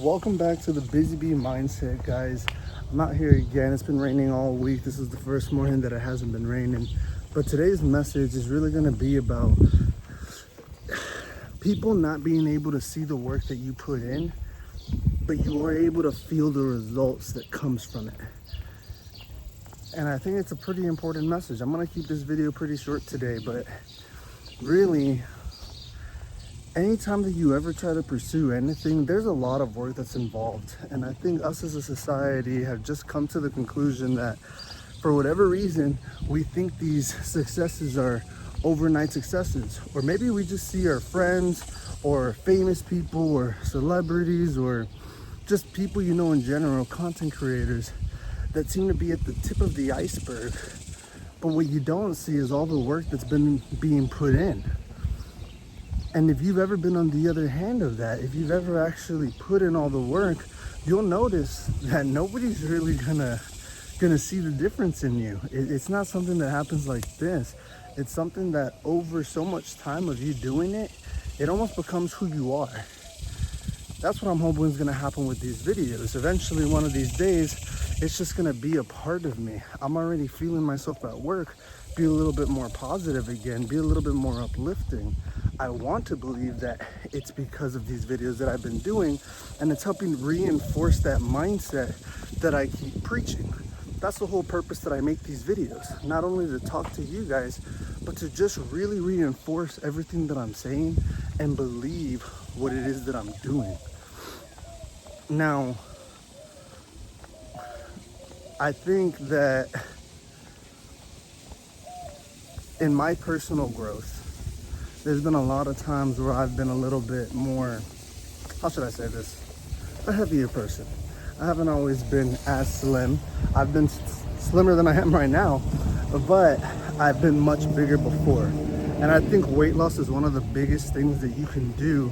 Welcome back to the Busy Bee Mindset, guys. I'm out here again. It's been raining all week. This is the first morning that it hasn't been raining. But today's message is really going to be about people not being able to see the work that you put in, but you are able to feel the results that comes from it. And I think it's a pretty important message. I'm going to keep this video pretty short today, but really, anytime that you ever try to pursue anything, there's a lot of work that's involved. And I think us as a society have just come to the conclusion that for whatever reason, we think these successes are overnight successes. Or maybe we just see our friends or famous people or celebrities or just people you know in general, content creators, that seem to be at the tip of the iceberg. But what you don't see is all the work that's been being put in. And if you've ever been on the other hand of that, if you've ever actually put in all the work, you'll notice that nobody's really gonna see the difference in you. It's not something that happens like this. It's something that over so much time of you doing it, it almost becomes who you are. That's what I'm hoping is gonna happen with these videos. Eventually, one of these days, it's just gonna be a part of me. I'm already feeling myself at work be a little bit more positive again, be a little bit more uplifting. I want to believe that it's because of these videos that I've been doing, and it's helping reinforce that mindset that I keep preaching. That's the whole purpose that I make these videos, not only to talk to you guys, but to just really reinforce everything that I'm saying and believe what it is that I'm doing. Now, I think that in my personal growth, there's been a lot of times where I've been a little bit more, how should I say this, a heavier person. I haven't always been as slim. I've been slimmer than I am right now, but I've been much bigger before. And I think weight loss is one of the biggest things that you can do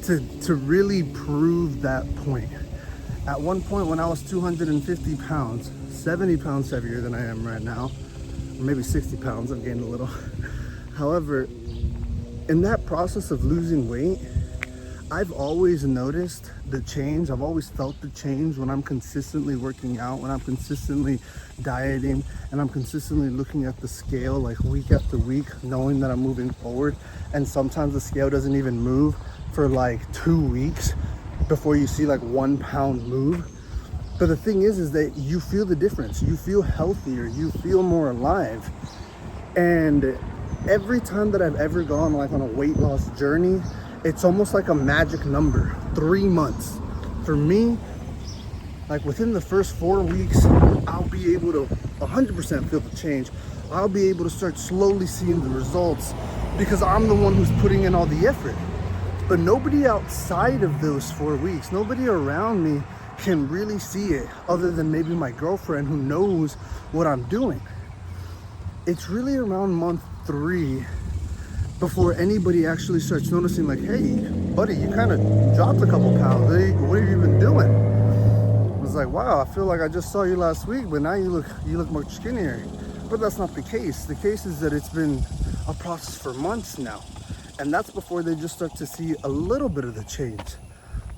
to really prove that point. At one point when I was 250 pounds, 70 pounds heavier than I am right now, or maybe 60 pounds, I've gained a little. However, in that process of losing weight, I've always noticed the change. I've always felt the change when I'm consistently working out, when I'm consistently dieting, and I'm consistently looking at the scale like week after week, knowing that I'm moving forward. And sometimes the scale doesn't even move for like 2 weeks before you see like 1 pound move. But the thing is that you feel the difference. You feel healthier, you feel more alive. And every time that I've ever gone like on a weight loss journey, it's almost like a magic number, 3 months. For me, like within the first 4 weeks, I'll be able to 100% feel the change. I'll be able to start slowly seeing the results because I'm the one who's putting in all the effort. But nobody outside of those 4 weeks, nobody around me can really see it other than maybe my girlfriend who knows what I'm doing. It's really around month 3 before anybody actually starts noticing like, hey, buddy, you kind of dropped a couple pounds. Hey, what have you been doing? I was like, wow, I feel like I just saw you last week, but now you look much skinnier. But that's not the case. The case is that it's been a process for months now. And that's before they just start to see a little bit of the change.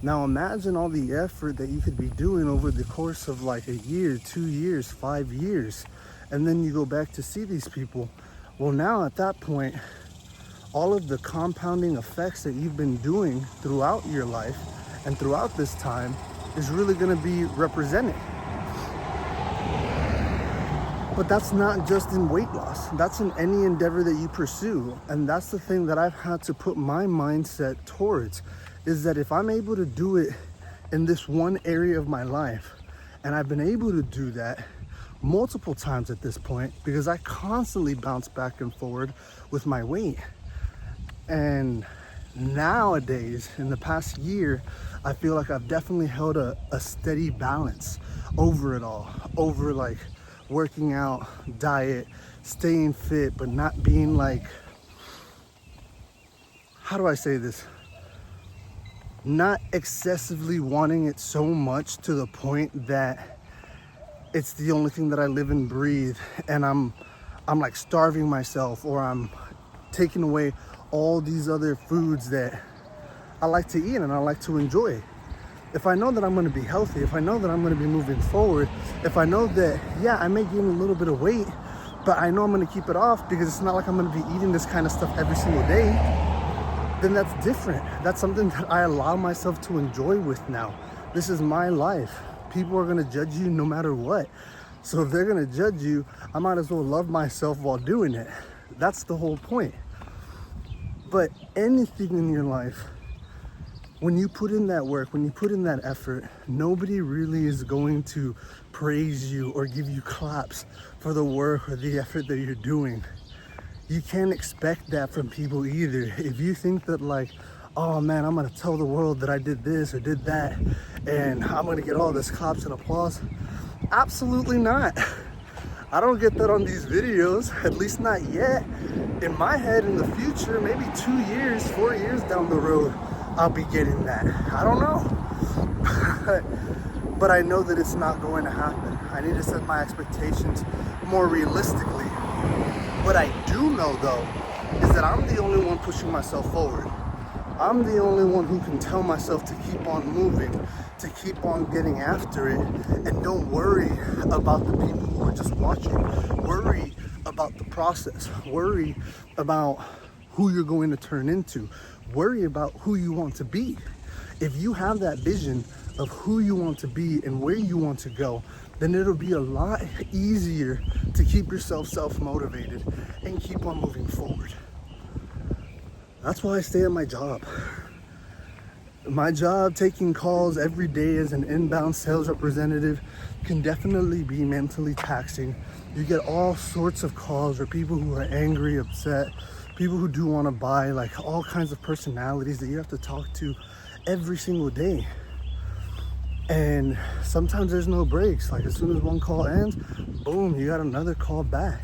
Now imagine all the effort that you could be doing over the course of like a year, 2 years, 5 years. And then you go back to see these people. Well, now at that point, all of the compounding effects that you've been doing throughout your life and throughout this time is really going to be represented. But that's not just in weight loss. That's in any endeavor that you pursue. And that's the thing that I've had to put my mindset towards, is that if I'm able to do it in this one area of my life, and I've been able to do that multiple times at this point, because I constantly bounce back and forward with my weight. And nowadays, in the past year, I feel like I've definitely held a steady balance over it all, over like working out, diet, staying fit, but not being like, how do I say this? Not excessively wanting it so much to the point that it's the only thing that I live and breathe, and I'm like starving myself, or I'm taking away all these other foods that I like to eat and I like to enjoy. If I know that I'm going to be healthy, if I know that I'm going to be moving forward, if I know that, yeah, I may gain a little bit of weight, but I know I'm going to keep it off because it's not like I'm going to be eating this kind of stuff every single day, then that's different. That's something that I allow myself to enjoy with now. This is my life. People are going to judge you no matter what. So if they're going to judge you, I might as well love myself while doing it. That's the whole point. But anything in your life, when you put in that work, when you put in that effort, nobody really is going to praise you or give you claps for the work or the effort that you're doing. You can't expect that from people either. If you think that like, oh man, I'm gonna tell the world that I did this or did that, and I'm gonna get all this claps and applause, absolutely not. I don't get that on these videos, at least not yet. In my head, in the future, maybe 2 years, 4 years down the road, I'll be getting that. I don't know. But I know that it's not going to happen. I need to set my expectations more realistically. What I do know though, is that I'm the only one pushing myself forward. I'm the only one who can tell myself to keep on moving, to keep on getting after it, and don't worry about the people who are just watching. Worry about the process. Worry about who you're going to turn into. Worry about who you want to be. If you have that vision of who you want to be and where you want to go, then it'll be a lot easier to keep yourself self-motivated and keep on moving forward. That's why I stay at my job. My job, taking calls every day as an inbound sales representative, can definitely be mentally taxing. You get all sorts of calls where people who are angry, upset, people who do want to buy, like all kinds of personalities that you have to talk to every single day. And sometimes there's no breaks. Like as soon as one call ends, boom, you got another call back.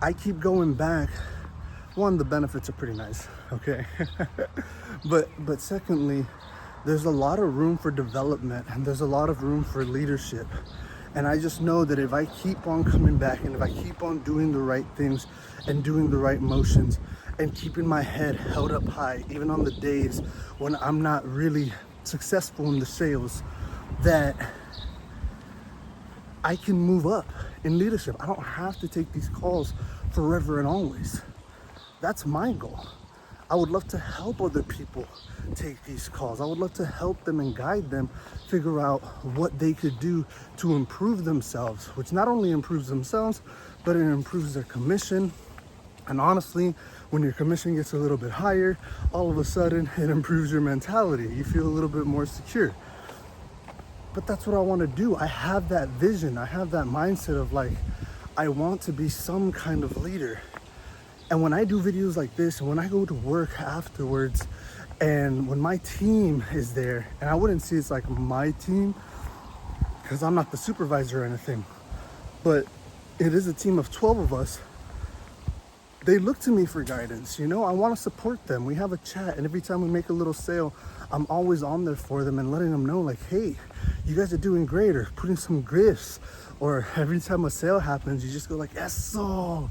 I keep going back. One, the benefits are pretty nice, okay? but secondly, there's a lot of room for development and there's a lot of room for leadership. And I just know that if I keep on coming back and if I keep on doing the right things and doing the right motions and keeping my head held up high, even on the days when I'm not really successful in the sales, that I can move up in leadership. I don't have to take these calls forever and always. That's my goal. I would love to help other people take these calls. I would love to help them and guide them, figure out what they could do to improve themselves, which not only improves themselves, but it improves their commission. And honestly, when your commission gets a little bit higher, all of a sudden it improves your mentality. You feel a little bit more secure. But that's what I want to do. I have that vision. I have that mindset of like, I want to be some kind of leader. And when I do videos like this, and when I go to work afterwards, and when my team is there, and I wouldn't say it's like my team, because I'm not the supervisor or anything, but it is a team of 12 of us. They look to me for guidance, you know? I want to support them. We have a chat, and every time we make a little sale, I'm always on there for them and letting them know like, hey, you guys are doing great, or putting some gifts, or every time a sale happens, you just go like, eso,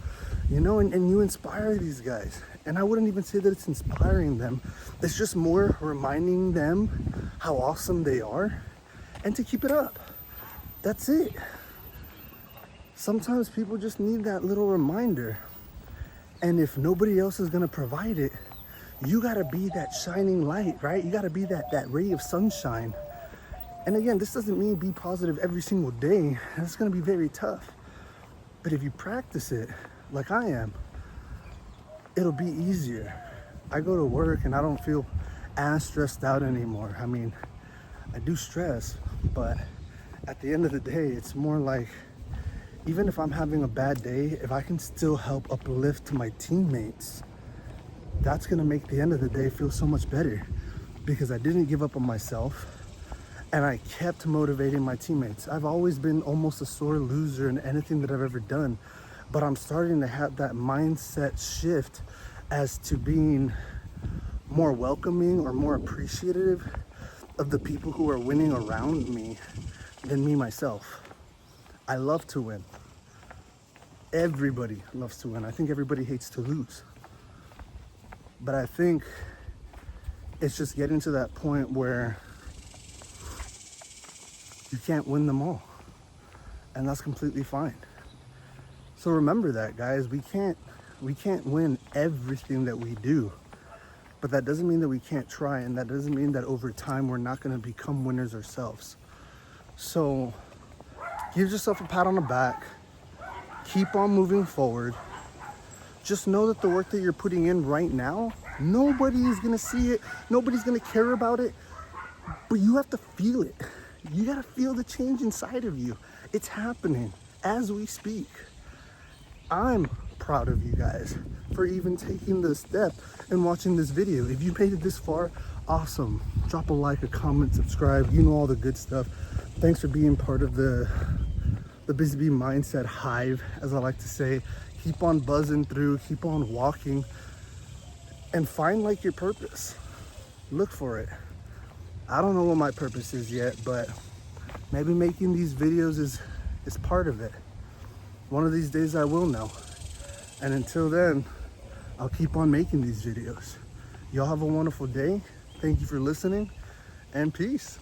you know, and you inspire these guys. And I wouldn't even say that it's inspiring them. It's just more reminding them how awesome they are and to keep it up. That's it. Sometimes people just need that little reminder. And if nobody else is gonna provide it, you gotta be that shining light, right? You gotta be that ray of sunshine. And again, this doesn't mean be positive every single day. It's gonna be very tough. But if you practice it, like I am, it'll be easier. I go to work and I don't feel as stressed out anymore. I mean, I do stress, but at the end of the day, it's more like, even if I'm having a bad day, if I can still help uplift my teammates, that's gonna make the end of the day feel so much better, because I didn't give up on myself and I kept motivating my teammates. I've always been almost a sore loser in anything that I've ever done, but I'm starting to have that mindset shift as to being more welcoming or more appreciative of the people who are winning around me than me myself. I love to win. Everybody loves to win. I think everybody hates to lose. But I think It's just getting to that point where you can't win them all. And that's completely fine. So remember that, guys. We can't win everything that we do. But that doesn't mean that we can't try, and that doesn't mean that over time we're not going to become winners ourselves. So give yourself a pat on the back. Keep on moving forward. Just know that the work that you're putting in right now, nobody is going to see it. Nobody's going to care about it. But you have to feel it. You got to feel the change inside of you. It's happening as we speak. I'm proud of you guys for even taking the step and watching this video. If you made it this far, awesome. Drop a like, a comment, subscribe. You know all the good stuff. Thanks for being part of the Busy Bee Mindset Hive, as I like to say. Keep on buzzing through, keep on walking, and find like your purpose. Look for it. I don't know what my purpose is yet, but maybe making these videos is part of it. One of these days I will know. And until then, I'll keep on making these videos. Y'all have a wonderful day. Thank you for listening, and peace.